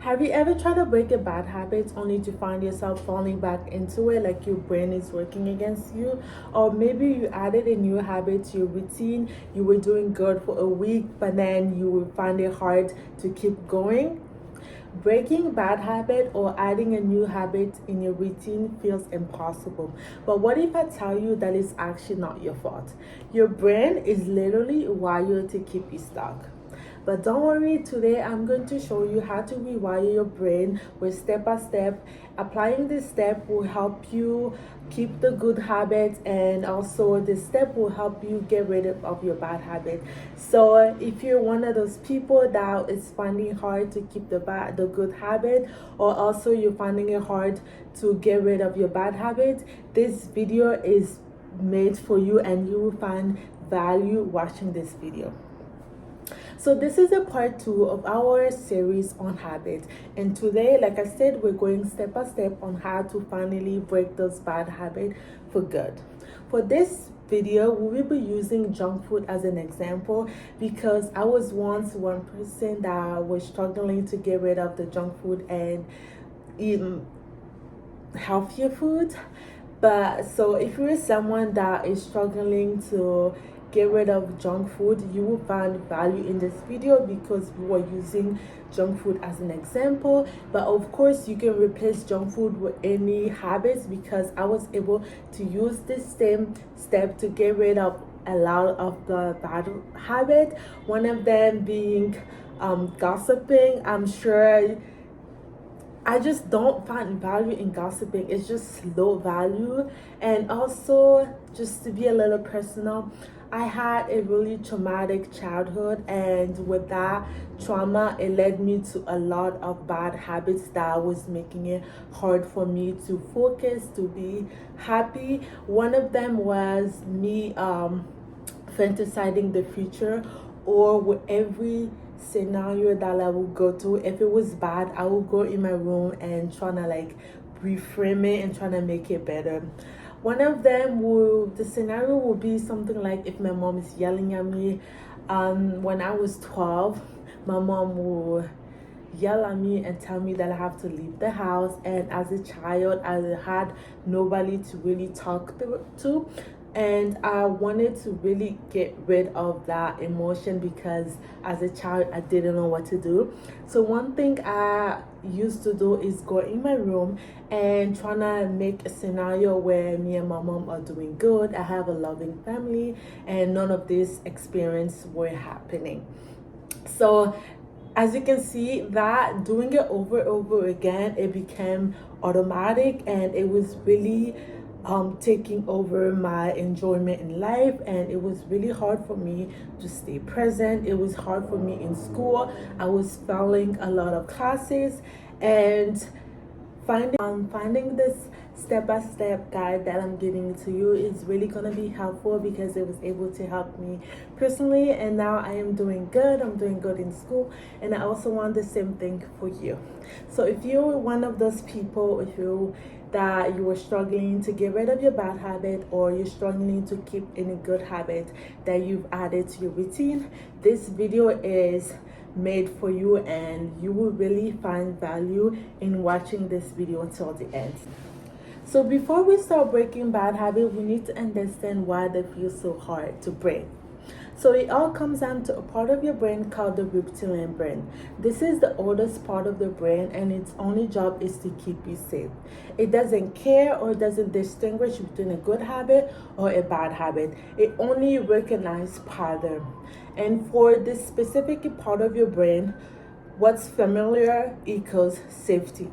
Have you ever tried to break a bad habit only to find yourself falling back into it, like your brain is working against you? Or maybe you added a new habit to your routine, you were doing good for a week, but then you will find it hard to keep going? Breaking bad habit or adding a new habit in your routine feels impossible. But what if I tell you that it's actually not your fault? Your brain is literally wired to keep you stuck. But don't worry, today I'm going to show you how to rewire your brain with step by step. Applying this step will help you keep the good habits, and also this step will help you get rid of your bad habit. So if you're one of those people that is finding hard to keep the good habit, or also you're finding it hard to get rid of your bad habit, this video is made for you and you will find value watching this video. So this is a part 2 of our series on habits, and today, like I said, we're going step by step on how to finally break those bad habits for good. For this video, we will be using junk food as an example because I was once one person that was struggling to get rid of the junk food and eat healthier food. But so if you're someone that is struggling to get rid of junk food, you will find value in this video because we are using junk food as an example. But of course, you can replace junk food with any habits because I was able to use this same step to get rid of a lot of the bad habit. One of them being gossiping. I'm sure I just don't find value in gossiping. It's just low value. And also, just to be a little personal, I had a really traumatic childhood, and with that trauma, it led me to a lot of bad habits that was making it hard for me to focus, to be happy. One of them was me fantasizing the future, or with every scenario that I would go to, if it was bad, I would go in my room and trying to like reframe it and trying to make it better. One of them the scenario will be something like if my mom is yelling at me. When I was 12, my mom will yell at me and tell me that I have to leave the house. And as a child, I had nobody to really talk to. And I wanted to really get rid of that emotion because as a child, I didn't know what to do. So one thing I used to do is go in my room and trying to make a scenario where me and my mom are doing good. I have a loving family and none of this experience were happening. So as you can see, that doing it over and over again, it became automatic, and it was really taking over my enjoyment in life, and it was really hard for me to stay present. It was hard for me in school. I was failing a lot of classes, and finding this step-by-step guide that I'm giving to you is really going to be helpful because it was able to help me personally, and now I am doing good. I'm doing good in school, and I also want the same thing for you. So if you're one of those people, if you are struggling to get rid of your bad habit, or you're struggling to keep any good habit that you've added to your routine, this video is made for you, and you will really find value in watching this video until the end. So before we start breaking bad habits, we need to understand why they feel so hard to break. So it all comes down to a part of your brain called the reptilian brain. This is the oldest part of the brain, and its only job is to keep you safe. It doesn't care or doesn't distinguish between a good habit or a bad habit. It only recognizes pattern. And for this specific part of your brain, what's familiar equals safety.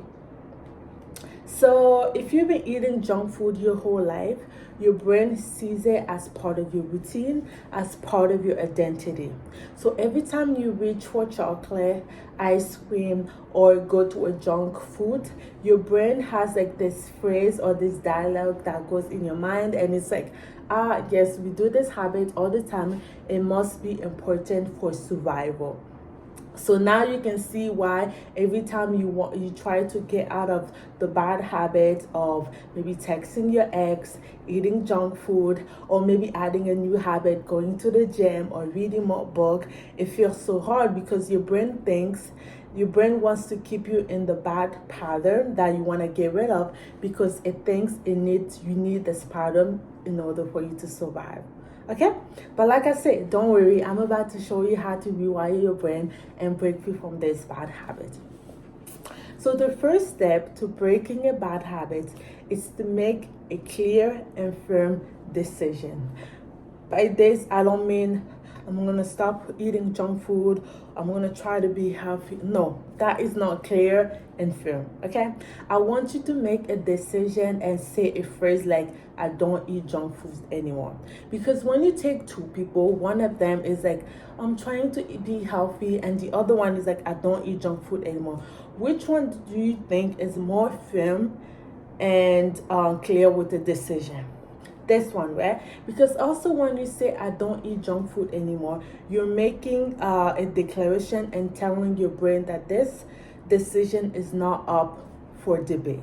So if you've been eating junk food your whole life, your brain sees it as part of your routine, as part of your identity. So every time you reach for chocolate, ice cream, or go to a junk food, your brain has like this phrase or this dialogue that goes in your mind, and it's like, yes, we do this habit all the time. It must be important for survival. So now you can see why every time you try to get out of the bad habit of maybe texting your ex, eating junk food, or maybe adding a new habit, going to the gym or reading more book, it feels so hard because your brain thinks Your brain wants to keep you in the bad pattern that you want to get rid of because it thinks you need this pattern in order for you to survive. Okay? But like I said, don't worry. I'm about to show you how to rewire your brain and break free from this bad habit. So the first step to breaking a bad habit is to make a clear and firm decision. By this, I don't mean I'm going to stop eating junk food. I'm going to try to be healthy. No, that is not clear and firm, okay? I want you to make a decision and say a phrase like, I don't eat junk food anymore. Because when you take two people, one of them is like, I'm trying to be healthy, and the other one is like, I don't eat junk food anymore. Which one do you think is more firm and clear with the decision? This one, right? Because also when you say I don't eat junk food anymore, you're making a declaration and telling your brain that this decision is not up for debate.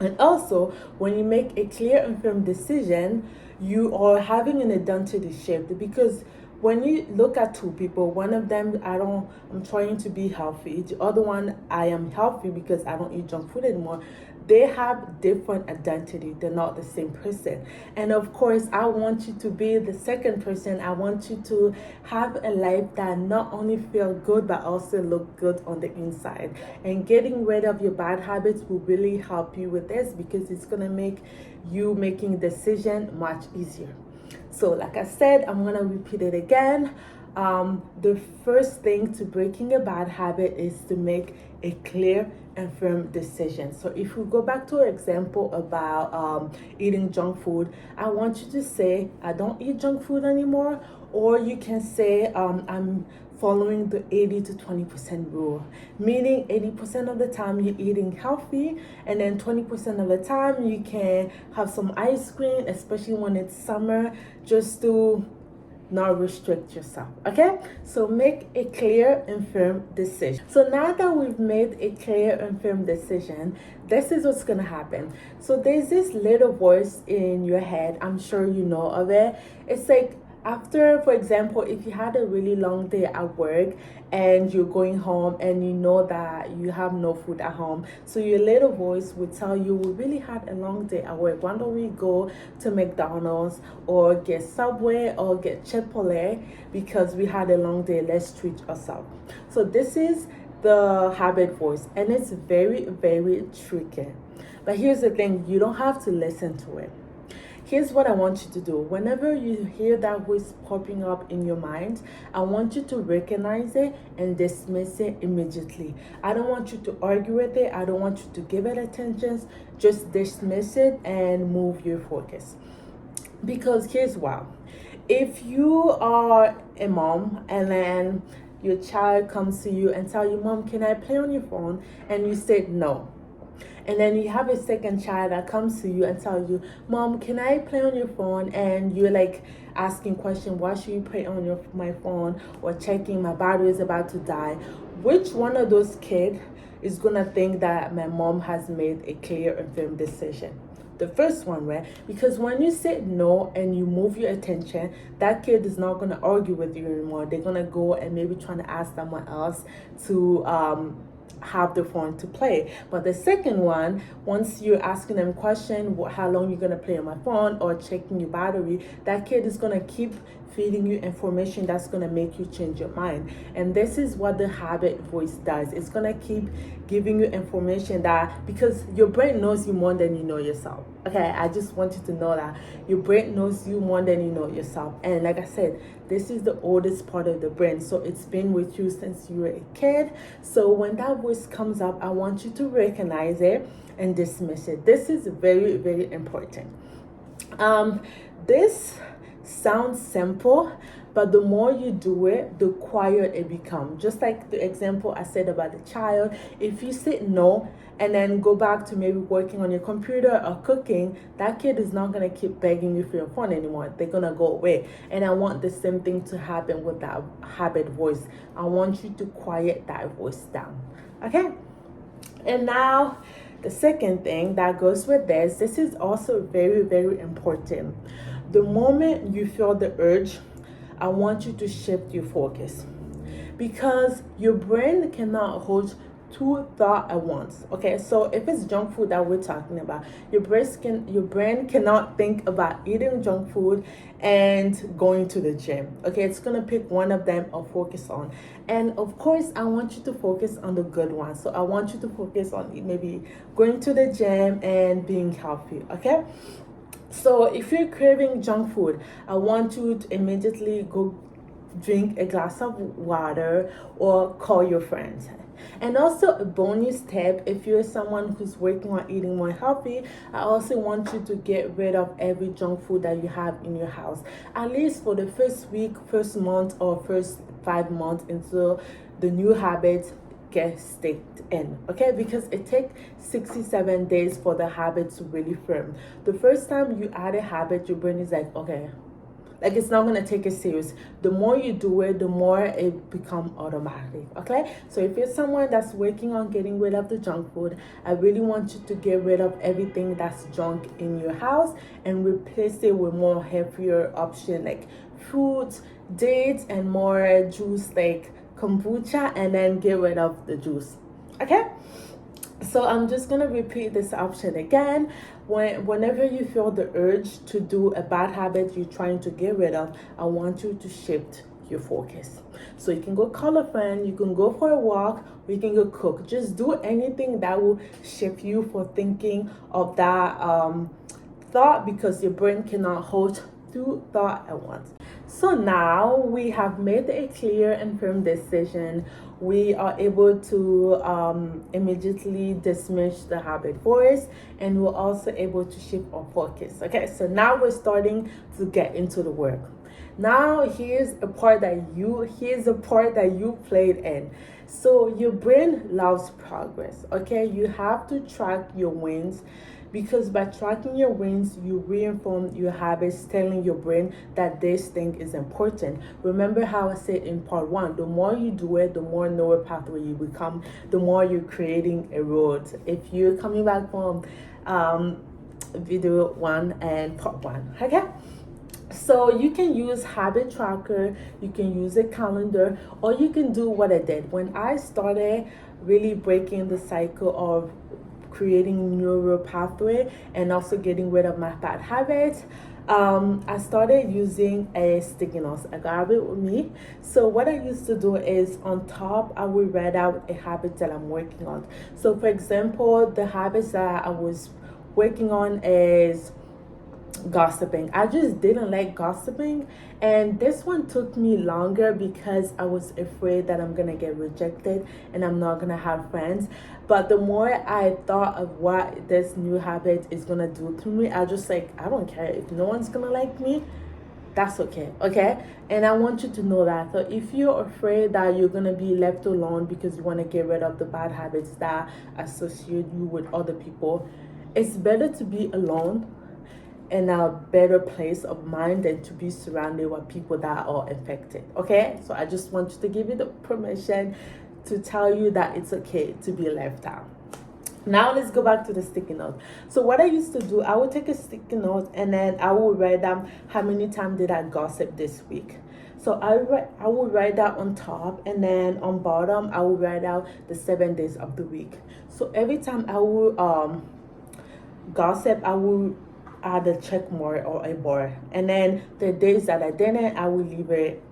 And also, when you make a clear and firm decision, you are having an identity shift, because when you look at two people, one of them, I'm trying to be healthy. The other one, I am healthy because I don't eat junk food anymore. They have different identity. They're not the same person. And of course, I want you to be the second person. I want you to have a life that not only feel good, but also look good on the inside. And getting rid of your bad habits will really help you with this, because it's going to make you making a decision much easier. So like I said, I'm going to repeat it again. The first thing to breaking a bad habit is to make a clear and firm decision. So if we go back to our example about eating junk food, I want you to say, I don't eat junk food anymore. Or you can say, I'm following the 80 to 20% rule, meaning 80% of the time you're eating healthy, and then 20% of the time you can have some ice cream, especially when it's summer, just to not restrict yourself. Okay, so make a clear and firm decision. So now that we've made a clear and firm decision, this is what's gonna happen. So there's this little voice in your head, I'm sure you know of it. It's like, after, for example, if you had a really long day at work and you're going home and you know that you have no food at home, so your little voice would tell you, we really had a long day at work, why don't we go to McDonald's or get Subway or get Chipotle, because we had a long day, let's treat ourselves. So this is the habit voice, and it's very, very tricky. But here's the thing, you don't have to listen to it. Here's what I want you to do. Whenever you hear that voice popping up in your mind, I want you to recognize it and dismiss it immediately. I don't want you to argue with it. I don't want you to give it attention. Just dismiss it and move your focus. Because here's why. If you are a mom and then your child comes to you and tell you, Mom, can I play on your phone? And you said no. And then you have a second child that comes to you and tells you, Mom, can I play on your phone? And you're like asking questions, why should you play on my phone? Or checking, my battery is about to die. Which one of those kids is going to think that my mom has made a clear and firm decision? The first one, right? Because when you say no and you move your attention, that kid is not going to argue with you anymore. They're going to go and maybe trying to ask someone else to have the phone to play. But the second one, once you're asking them question, how long you're going to play on my phone or checking your battery, that kid is going to keep feeding you information that's going to make you change your mind. And this is what the habit voice does. It's going to keep giving you information that, because your brain knows you more than you know yourself. Okay, I just want you to know that your brain knows you more than you know yourself. And like I said, this is the oldest part of the brain, so it's been with you since you were a kid. So when that voice comes up, I want you to recognize it and dismiss it. This is very, very important. This sounds simple, but the more you do it, the quieter it becomes. Just like the example I said about the child, if you say no and then go back to maybe working on your computer or cooking, that kid is not going to keep begging you for your phone anymore. They're going to go away. And I want the same thing to happen with that habit voice. I want you to quiet that voice down. Okay? And now, the second thing that goes with this is also very, very important. The moment you feel the urge, I want you to shift your focus. because your brain cannot hold two thoughts at once. Okay, so if it's junk food that we're talking about, your brain cannot think about eating junk food and going to the gym. Okay, it's gonna pick one of them or focus on. And of course, I want you to focus on the good one. So I want you to focus on maybe going to the gym and being healthy. Okay, so if you're craving junk food, I want you to immediately go drink a glass of water or call your friends. And also a bonus tip, if you're someone who's working on eating more healthy, I also want you to get rid of every junk food that you have in your house, at least for the first week, first month, or first 5 months until the new habits get staked in. Okay, because it takes 67 days for the habit to really firm. The first time you add a habit, your brain is like, okay, like it's not gonna take it serious. The more you do it, the more it become automatic. Okay, so if you're someone that's working on getting rid of the junk food, I really want you to get rid of everything that's junk in your house and replace it with more healthier option like fruits, dates, and more juice like kombucha, and then get rid of the juice. Okay, so I'm just gonna repeat this option again. Whenever you feel the urge to do a bad habit you're trying to get rid of, I want you to shift your focus. So you can go call a friend, you can go for a walk, or you can go cook. Just do anything that will shift you for thinking of that thought, because your brain cannot hold two thoughts at once. So now we have made a clear and firm decision. We are able to immediately dismiss the habit force, and we're also able to shift our focus. Okay, so now we're starting to get into the work. Now here's a part that you played in. So your brain loves progress. Okay, you have to track your wins, because by tracking your wins, you reinforce your habits, telling your brain that this thing is important. Remember how I said in part 1, the more you do it, the more neural pathway you become, the more you're creating a road. If you're coming back from video 1 and part 1, okay? So you can use habit tracker, you can use a calendar, or you can do what I did. When I started really breaking the cycle of creating neural pathway and also getting rid of my bad habits, I started using a sticky notes. I got it with me. So what I used to do is on top, I would write out a habit that I'm working on. So for example, the habits that I was working on is gossiping. I just didn't like gossiping, and this one took me longer because I was afraid that I'm gonna get rejected and I'm not gonna have friends. But the more I thought of what this new habit is gonna do to me, I just like, I don't care if no one's gonna like me, that's okay. Okay, and I want you to know that. So if you're afraid that you're gonna be left alone because you want to get rid of the bad habits that associate you with other people, it's better to be alone in a better place of mind than to be surrounded with people that are affected. Okay, so I just want you to give you the permission to tell you that it's okay to be left out. Now let's go back to the sticky note. So what I used to do, I would take a sticky note and then I would write down how many times did I gossip this week. So I would write that on top, and then on bottom I would write out the 7 days of the week. So every time I would gossip, I would add a check mark or a bar, and then the days that I didn't, I will leave it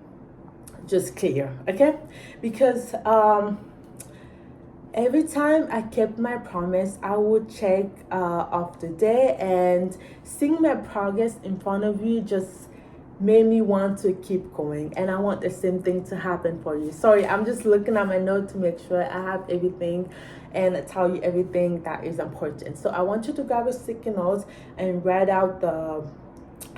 just clear. Okay, because every time I kept my promise, I would check off the day, and seeing my progress in front of you just made me want to keep going, and I want the same thing to happen for you. Sorry, I'm just looking at my note to make sure I have everything and tell you everything that is important. So I want you to grab a sticky note and write out the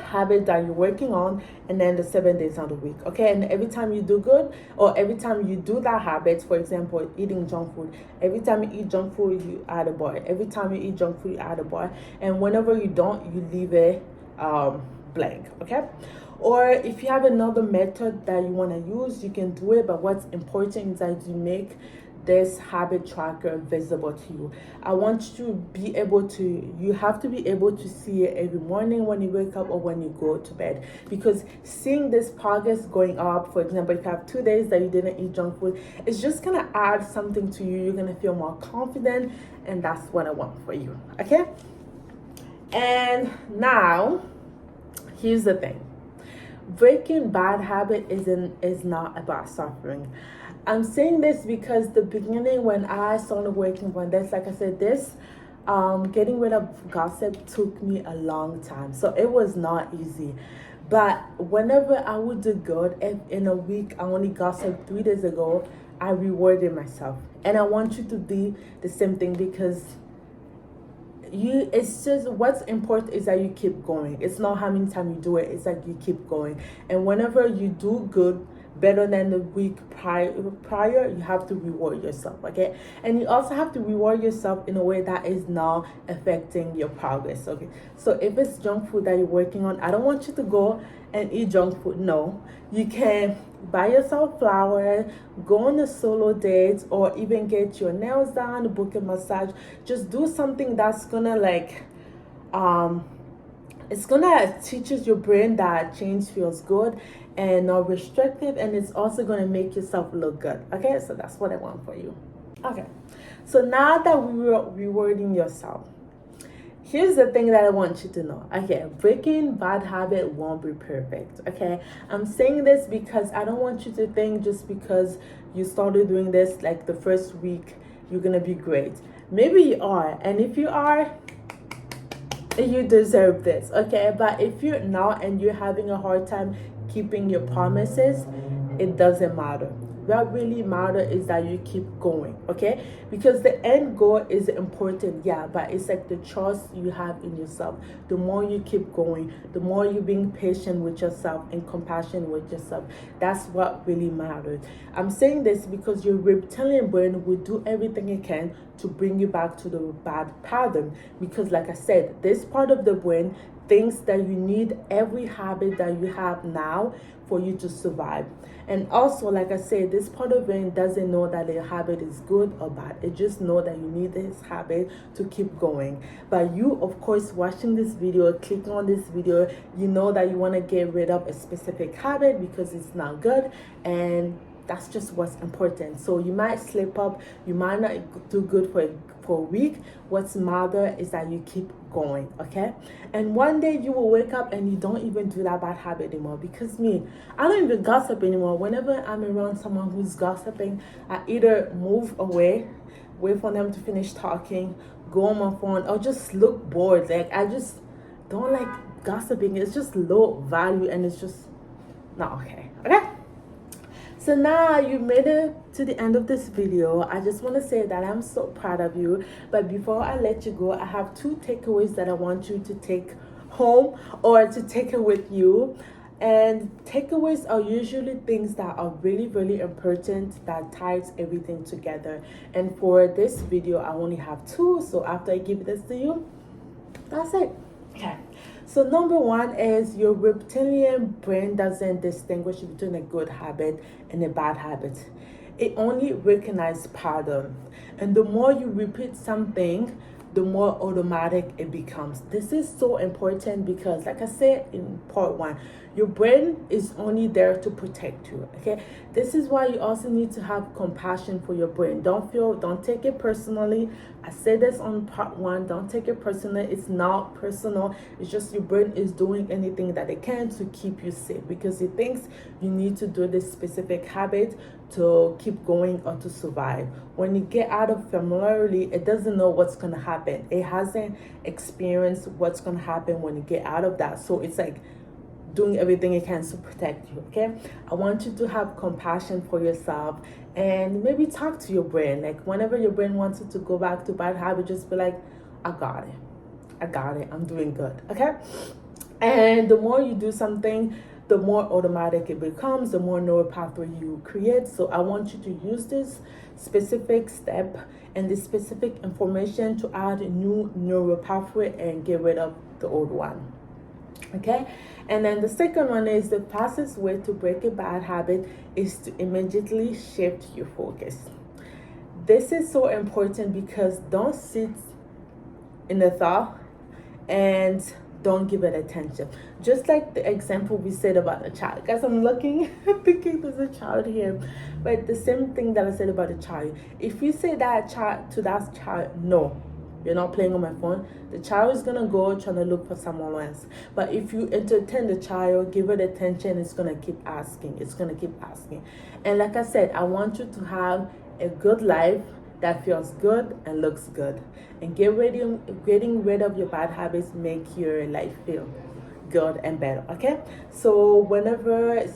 habit that you're working on, and then the 7 days of the week. Okay, and every time you do good, or every time you do that habit, for example, eating junk food, every time you eat junk food, you add a bar. Every time you eat junk food, you add a bar. And whenever you don't, you leave it blank. Okay, or if you have another method that you want to use, you can do it, but what's important is that you make this habit tracker visible to you. I want you to be able to, you have to be able to see it every morning when you wake up or when you go to bed, because seeing this progress going up, for example, if you have 2 days that you didn't eat junk food, it's just gonna add something to you. You're gonna feel more confident, and that's what I want for you. Okay, and now here's the thing. Breaking bad habit is not about suffering. I'm saying this because the beginning, when I started working on this, like I said, this getting rid of gossip took me a long time. So it was not easy. But whenever I would do good, if in a week I only gossiped 3 days ago, I rewarded myself. And I want you to do the same thing, because it's just, what's important is that you keep going. It's not how many times you do it, it's like you keep going. And whenever you do good, better than the week prior, you have to reward yourself. Okay, and you also have to reward yourself in a way that is not affecting your progress. Okay, so if it's junk food that you're working on, I don't want you to go and eat junk food. No, you can buy yourself flowers, go on a solo date, or even get your nails done, book a massage. Just do something that's gonna it's gonna teaches your brain that change feels good and not restrictive, and it's also gonna make yourself look good. Okay, so that's what I want for you. Okay, so now that we were rewarding yourself, here's the thing that I want you to know. Okay, breaking bad habit won't be perfect. Okay, I'm saying this because I don't want you to think just because you started doing this like the first week you're gonna be great. Maybe you are, and if you are, you deserve this. Okay, but if you're not and you're having a hard time keeping your promises, it doesn't matter. What really matters is that you keep going. Okay, because the end goal is important, yeah, but it's like the trust you have in yourself. The more you keep going, the more you're being patient with yourself and compassionate with yourself. That's what really matters. I'm saying this because your reptilian brain will do everything it can to bring you back to the bad pattern, because like I said, this part of the brain thinks that you need every habit that you have now for you to survive. And also, like I said, this part of the brain doesn't know that a habit is good or bad. It just knows that you need this habit to keep going. But you, of course, watching this video, clicking on this video, you know that you want to get rid of a specific habit because it's not good, and that's just what's important. So you might slip up, you might not do good for a week. What's matter is that you keep going. Okay, and one day you will wake up and you don't even do that bad habit anymore. Because me, I don't even gossip anymore. Whenever I'm around someone who's gossiping, I either move away, wait for them to finish talking, go on my phone, or just look bored. Like, I just don't like gossiping. It's just low value, and it's just not okay. Okay, so now you made it to the end of this video. I just want to say that I'm so proud of you. But before I let you go, I have 2 takeaways that I want you to take home or to take it with you. And takeaways are usually things that are really, really important, that ties everything together. And for this video, I only have 2. So after I give this to you, that's it. Okay. So number 1 is your reptilian brain doesn't distinguish between a good habit and a bad habit. It only recognizes pattern. And the more you repeat something, the more automatic it becomes. This is so important because, like I said in part 1, your brain is only there to protect you. Okay, this is why you also need to have compassion for your brain. Don't take it personally. I said this on part 1. Don't take it personally. It's not personal. It's just your brain is doing anything that it can to keep you safe, because it thinks you need to do this specific habit to keep going or to survive. When you get out of familiarity, it doesn't know what's going to happen. It hasn't experienced what's going to happen when you get out of that. So it's like doing everything it can to protect you. Okay, I want you to have compassion for yourself and maybe talk to your brain. Like, whenever your brain wants you to go back to bad habit, just be like, I got it, I'm doing good. Okay, and the more you do something, the more automatic it becomes, the more neural pathway you create. So I want you to use this specific step and this specific information to add a new neural pathway and get rid of the old one. Okay, and then the second one is the fastest way to break a bad habit is to immediately shift your focus. this is so important, because don't sit in the thought and don't give it attention. Just like the example we said about the child. Guys, I'm looking, thinking there's a child here. But the same thing that I said about the child. If you say that child to that child, no, you're not playing on my phone, the child is gonna go trying to look for someone else. But if you entertain the child, give it attention, it's gonna keep asking. It's gonna keep asking. And like I said, I want you to have a good life that feels good and looks good. And getting rid of your bad habits make your life feel good and better. Okay, so whenever an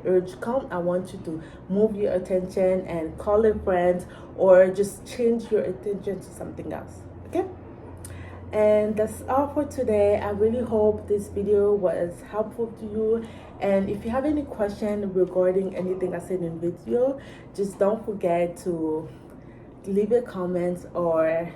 urge comes, I want you to move your attention and call a friend, or just change your attention to something else. Okay, and that's all for today. I really hope this video was helpful to you. And if you have any question regarding anything I said in video, just don't forget to leave a comment or